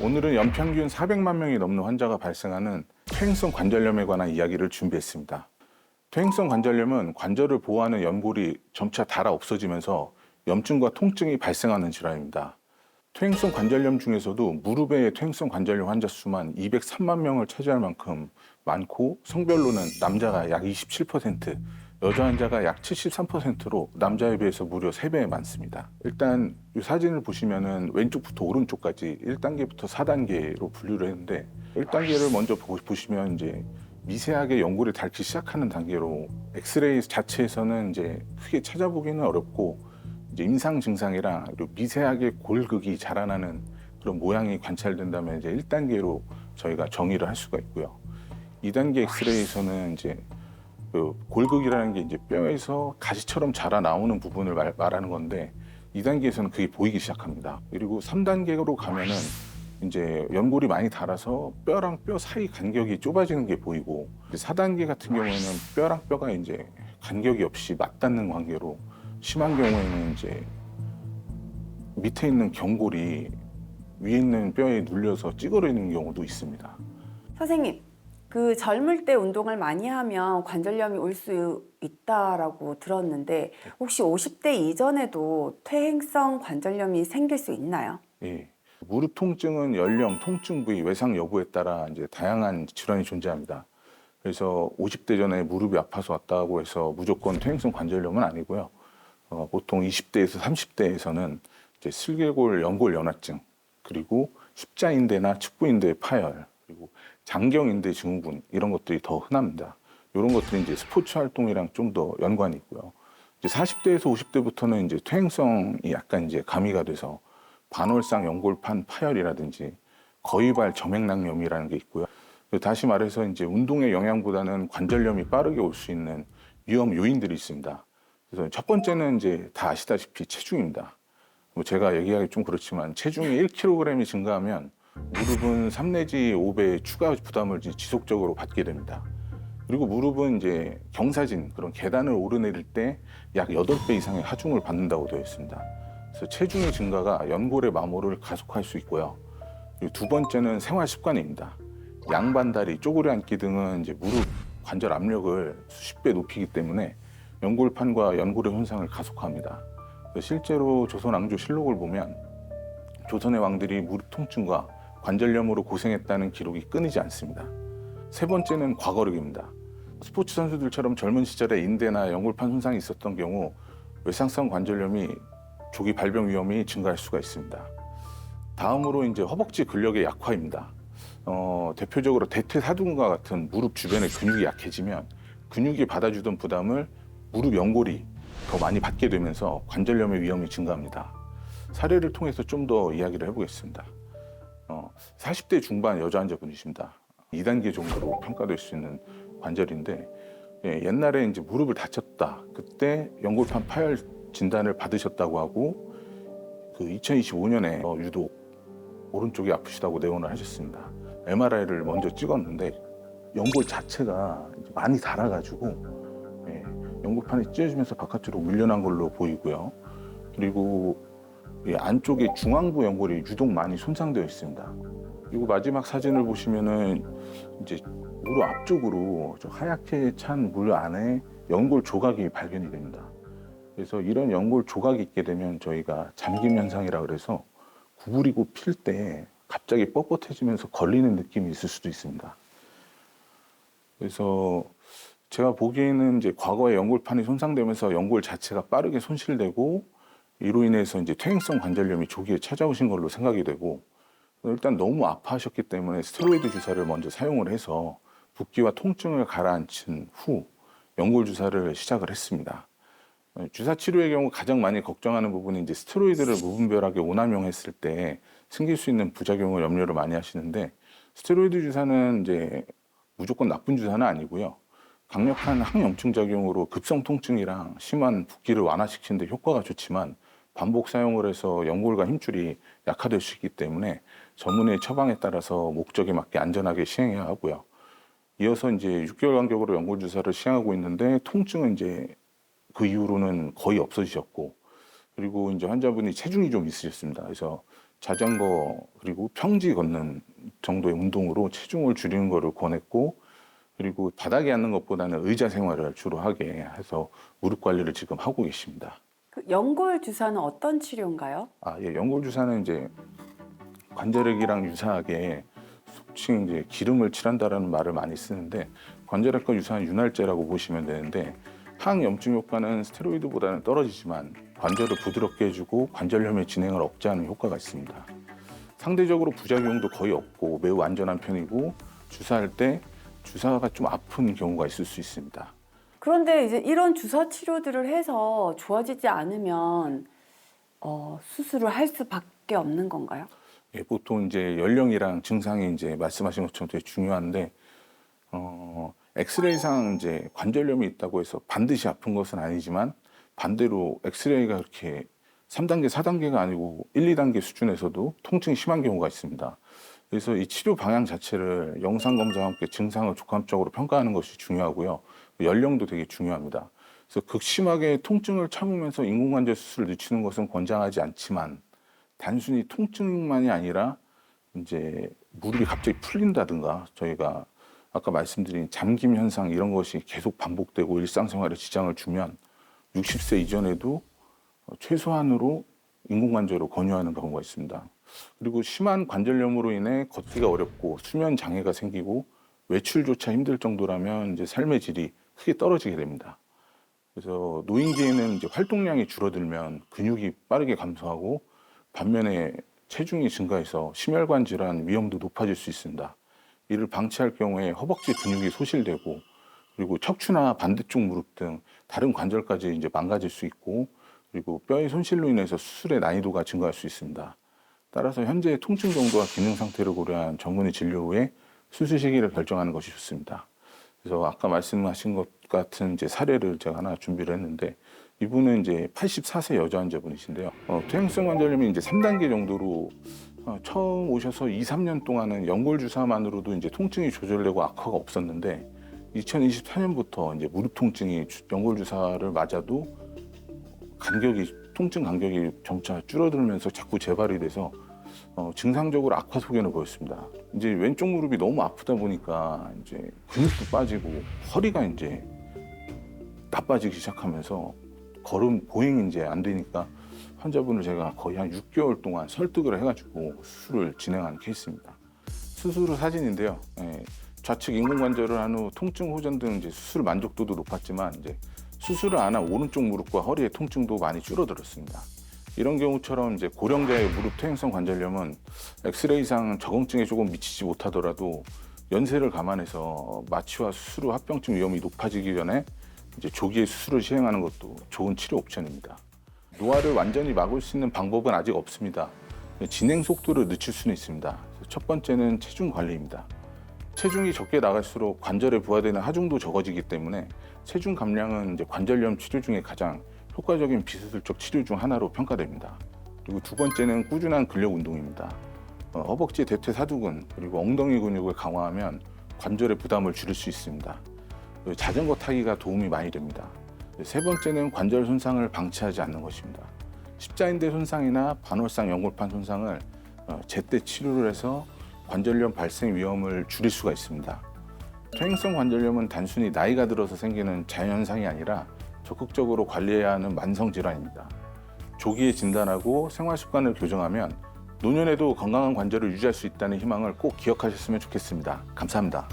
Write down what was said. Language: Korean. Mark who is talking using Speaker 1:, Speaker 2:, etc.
Speaker 1: 오늘은 연평균 400만 명이 넘는 환자가 발생하는 퇴행성 관절염에 관한 이야기를 준비했습니다. 퇴행성 관절염은 관절을 보호하는 연골이 점차 닳아 없어지면서 염증과 통증이 발생하는 질환입니다. 퇴행성 관절염 중에서도 무릎의 퇴행성 관절염 환자 수만 203만 명을 차지할 만큼 많고, 성별로는 남자가 약 27%, 여자 환자가 약 73%로 남자에 비해서 무려 3배 많습니다. 일단 이 사진을 보시면은 왼쪽부터 오른쪽까지 1단계부터 4단계로 분류를 했는데, 1단계를 먼저 보시면 이제 미세하게 연골이 닳기 시작하는 단계로, 엑스레이 자체에서는 이제 크게 찾아보기는 어렵고, 이제 임상 증상이랑 그리고 미세하게 골극이 자라나는 그런 모양이 관찰된다면 이제 1단계로 저희가 정의를 할 수가 있고요. 2단계 엑스레이에서는 이제 그 골극이라는 게 이제 뼈에서 가시처럼 자라 나오는 부분을 말하는 건데, 2단계에서는 그게 보이기 시작합니다. 그리고 3단계로 가면은 이제 연골이 많이 닳아서 뼈랑 뼈 사이 간격이 좁아지는 게 보이고, 4단계 같은 경우에는 뼈랑 뼈가 이제 간격이 없이 맞닿는 관계로, 심한 경우에는 이제 밑에 있는 경골이 위에 있는 뼈에 눌려서 찌그러지는 경우도 있습니다.
Speaker 2: 선생님, 그 젊을 때 운동을 많이 하면 관절염이 올 수 있다라고 들었는데 혹시 50대 이전에도 퇴행성 관절염이 생길 수 있나요?
Speaker 1: 예. 무릎 통증은 연령, 통증 부위, 외상 여부에 따라 이제 다양한 질환이 존재합니다. 그래서 50대 전에 무릎이 아파서 왔다고 해서 무조건 퇴행성 관절염은 아니고요. 보통 20대에서 30대에서는 이제 슬개골 연골 연화증, 그리고 십자인대나 측부인대 파열, 그리고 장경인대 증후군, 이런 것들이 더 흔합니다. 이런 것들이 이제 스포츠 활동이랑 좀 더 연관이 있고요. 이제 40대에서 50대부터는 이제 퇴행성이 약간 이제 가미가 돼서 반월상 연골판 파열이라든지 거위발 점액낭염이라는 게 있고요. 다시 말해서 이제 운동의 영향보다는 관절염이 빠르게 올 수 있는 위험 요인들이 있습니다. 그래서 첫 번째는 이제 다 아시다시피 체중입니다. 뭐 제가 얘기하기 좀 그렇지만 체중이 1kg이 증가하면 무릎은 3 내지 5배 추가 부담을 지속적으로 받게 됩니다. 그리고 무릎은 이제 경사진, 그런 계단을 오르내릴 때 약 8배 이상의 하중을 받는다고 되어 있습니다. 그래서 체중의 증가가 연골의 마모를 가속할 수 있고요. 그리고 두 번째는 생활 습관입니다. 양반다리, 쪼그려 앉기 등은 이제 무릎 관절 압력을 수십 배 높이기 때문에 연골판과 연골의 손상을 가속합니다. 실제로 조선 왕조 실록을 보면 조선의 왕들이 무릎 통증과 관절염으로 고생했다는 기록이 끊이지 않습니다. 세 번째는 과거력입니다. 스포츠 선수들처럼 젊은 시절에 인대나 연골판 손상이 있었던 경우 외상성 관절염이 조기 발병 위험이 증가할 수가 있습니다. 다음으로 이제 허벅지 근력의 약화입니다. 대표적으로 대퇴사둔과 같은 무릎 주변의 근육이 약해지면 근육이 받아주던 부담을 무릎 연골이 더 많이 받게 되면서 관절염의 위험이 증가합니다. 사례를 통해서 좀 더 이야기를 해보겠습니다. 40대 중반 여자 환자분이십니다. 2단계 정도로 평가될 수 있는 관절인데, 옛날에 이제 무릎을 다쳤다, 그때 연골판 파열 진단을 받으셨다고 하고, 그 2025년에 유독 오른쪽이 아프시다고 내원을 하셨습니다. MRI를 먼저 찍었는데 연골 자체가 많이 닳아가지고 연골판이 찢어지면서 바깥으로 밀려난 걸로 보이고요. 그리고 안쪽에 중앙부 연골이 유독 많이 손상되어 있습니다. 그리고 마지막 사진을 보시면은 이제 무릎 앞쪽으로 하얗게 찬 물 안에 연골 조각이 발견이 됩니다. 그래서 이런 연골 조각이 있게 되면 저희가 잠김 현상이라 그래서 구부리고 필 때 갑자기 뻣뻣해지면서 걸리는 느낌이 있을 수도 있습니다. 그래서 제가 보기에는 이제 과거에 연골판이 손상되면서 연골 자체가 빠르게 손실되고, 이로 인해서 이제 퇴행성 관절염이 조기에 찾아오신 걸로 생각이 되고, 일단 너무 아파하셨기 때문에 스테로이드 주사를 먼저 사용을 해서 붓기와 통증을 가라앉힌 후 연골 주사를 시작을 했습니다. 주사 치료의 경우 가장 많이 걱정하는 부분이 이제 스테로이드를 무분별하게 오남용했을 때 생길 수 있는 부작용을 염려를 많이 하시는데, 스테로이드 주사는 이제 무조건 나쁜 주사는 아니고요. 강력한 항염증 작용으로 급성 통증이랑 심한 붓기를 완화시키는 데 효과가 좋지만, 반복 사용을 해서 연골과 힘줄이 약화될 수 있기 때문에 전문의 처방에 따라서 목적에 맞게 안전하게 시행해야 하고요. 이어서 이제 6개월 간격으로 연골 주사를 시행하고 있는데, 통증은 이제 그 이후로는 거의 없어지셨고, 그리고 이제 환자분이 체중이 좀 있으셨습니다. 그래서 자전거 그리고 평지 걷는 정도의 운동으로 체중을 줄이는 것을 권했고 그리고 바닥에 앉는 것보다는 의자 생활을 주로 하게 해서 무릎 관리를 지금 하고 계십니다.
Speaker 2: 그 연골 주사는 어떤 치료인가요?
Speaker 1: 예, 연골 주사는 이제 관절액이랑 유사하게 속칭 이제 기름을 칠한다라는 말을 많이 쓰는데 관절액과 유사한 윤활제라고 보시면 되는데 항염증 효과는 스테로이드보다는 떨어지지만 관절을 부드럽게 해주고 관절염의 진행을 억제하는 효과가 있습니다. 상대적으로 부작용도 거의 없고 매우 안전한 편이고 주사할 때 주사가 좀 아픈 경우가 있을 수 있습니다.
Speaker 2: 그런데 이제 이런 주사 치료들을 해서 좋아지지 않으면 수술을 할 수밖에 없는 건가요?
Speaker 1: 예, 보통 이제 연령이랑 증상이 이제 말씀하신 것처럼 되게 중요한데 엑스레이상 이제 관절염이 있다고 해서 반드시 아픈 것은 아니지만 반대로 엑스레이가 그렇게 3단계, 4단계가 아니고 1, 2단계 수준에서도 통증이 심한 경우가 있습니다. 그래서 이 치료 방향 자체를 영상 검사와 함께 증상을 족합적으로 평가하는 것이 중요하고요. 연령도 되게 중요합니다. 그래서 극심하게 통증을 참으면서 인공관절 수술을 늦추는 것은 권장하지 않지만 단순히 통증만이 아니라 이제 무릎이 갑자기 풀린다든가 저희가 아까 말씀드린 잠김 현상 이런 것이 계속 반복되고 일상생활에 지장을 주면 60세 이전에도 최소한으로 인공관절을 권유하는 경우가 있습니다. 그리고 심한 관절염으로 인해 걷기가 어렵고 수면 장애가 생기고 외출조차 힘들 정도라면 이제 삶의 질이 크게 떨어지게 됩니다. 그래서 노인기에는 이제 활동량이 줄어들면 근육이 빠르게 감소하고 반면에 체중이 증가해서 심혈관 질환 위험도 높아질 수 있습니다. 이를 방치할 경우에 허벅지 근육이 소실되고 그리고 척추나 반대쪽 무릎 등 다른 관절까지 이제 망가질 수 있고 그리고 뼈의 손실로 인해서 수술의 난이도가 증가할 수 있습니다. 따라서 현재의 통증 정도와 기능 상태를 고려한 전문의 진료 후에 수술 시기를 결정하는 것이 좋습니다. 그래서 아까 말씀하신 것 같은 이제 사례를 제가 하나 준비를 했는데 이분은 이제 84세 여자 환자분이신데요. 퇴행성 관절염이 이제 3단계 정도로 처음 오셔서 2, 3년 동안은 연골 주사만으로도 이제 통증이 조절되고 악화가 없었는데 2024년부터 이제 무릎 통증이 연골 주사를 맞아도 통증 간격이 점차 줄어들면서 자꾸 재발이 돼서 증상적으로 악화 소견을 보였습니다. 이제 왼쪽 무릎이 너무 아프다 보니까 이제 근육도 빠지고 허리가 이제 나빠지기 시작하면서 보행이 이제 안 되니까 환자분을 제가 거의 한 6개월 동안 설득을 해가지고 수술을 진행한 케이스입니다. 수술 후 사진인데요. 좌측 인공관절을 한 후 통증 호전 등 이제 수술 만족도도 높았지만 이제 수술을 안 한 오른쪽 무릎과 허리의 통증도 많이 줄어들었습니다. 이런 경우처럼 이제 고령자의 무릎 퇴행성 관절염은 엑스레이상 적응증에 조금 미치지 못하더라도 연세를 감안해서 마취와 수술 후 합병증 위험이 높아지기 전에 이제 조기에 수술을 시행하는 것도 좋은 치료 옵션입니다. 노화를 완전히 막을 수 있는 방법은 아직 없습니다. 진행 속도를 늦출 수는 있습니다. 첫 번째는 체중 관리입니다. 체중이 적게 나갈수록 관절에 부하되는 하중도 적어지기 때문에 체중 감량은 이제 관절염 치료 중에 가장 효과적인 비수술적 치료 중 하나로 평가됩니다. 그리고 두 번째는 꾸준한 근력 운동입니다. 허벅지 대퇴사두근 그리고 엉덩이 근육을 강화하면 관절의 부담을 줄일 수 있습니다. 자전거 타기가 도움이 많이 됩니다. 세 번째는 관절 손상을 방치하지 않는 것입니다. 십자인대 손상이나 반월상 연골판 손상을 제때 치료를 해서 관절염 발생 위험을 줄일 수가 있습니다. 퇴행성 관절염은 단순히 나이가 들어서 생기는 자연현상이 아니라 적극적으로 관리해야 하는 만성 질환입니다. 조기에 진단하고 생활 습관을 교정하면 노년에도 건강한 관절을 유지할 수 있다는 희망을 꼭 기억하셨으면 좋겠습니다. 감사합니다.